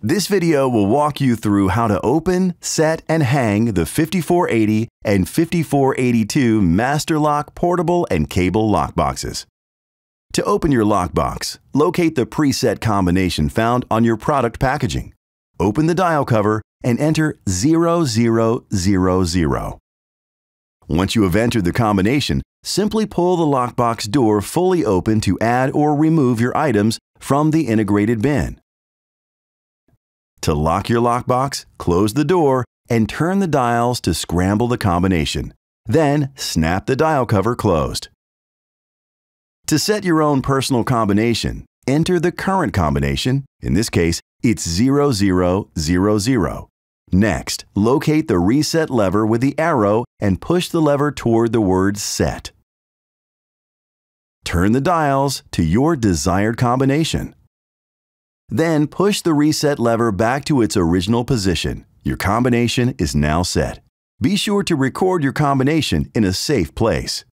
This video will walk you through how to open, set, and hang the 5480 and 5482 Master Lock portable and cable lock boxes. To open your lockbox, locate the preset combination found on your product packaging. Open the dial cover and enter 0000. Once you have entered the combination, simply pull the lockbox door fully open to add or remove your items from the integrated bin. To lock your lockbox, close the door and turn the dials to scramble the combination. Then snap the dial cover closed. To set your own personal combination, enter the current combination. In this case, it's 0000. Next, locate the reset lever with the arrow and push the lever toward the word set. Turn the dials to your desired combination. Then push the reset lever back to its original position. Your combination is now set. Be sure to record your combination in a safe place.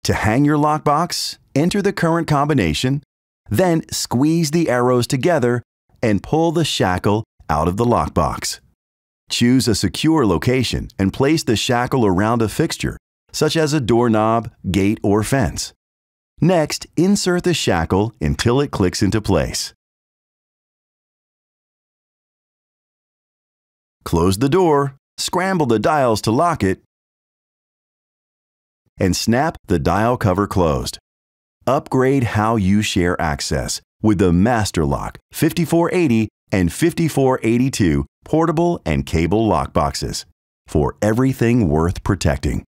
To hang your lockbox, enter the current combination, then squeeze the arrows together and pull the shackle out of the lockbox. Choose a secure location and place the shackle around a fixture, such as a doorknob, gate, or fence. Next, insert the shackle until it clicks into place. Close the door, scramble the dials to lock it, and snap the dial cover closed. Upgrade how you share access with the Master Lock 5480 and 5482 portable and cable lock boxes for everything worth protecting.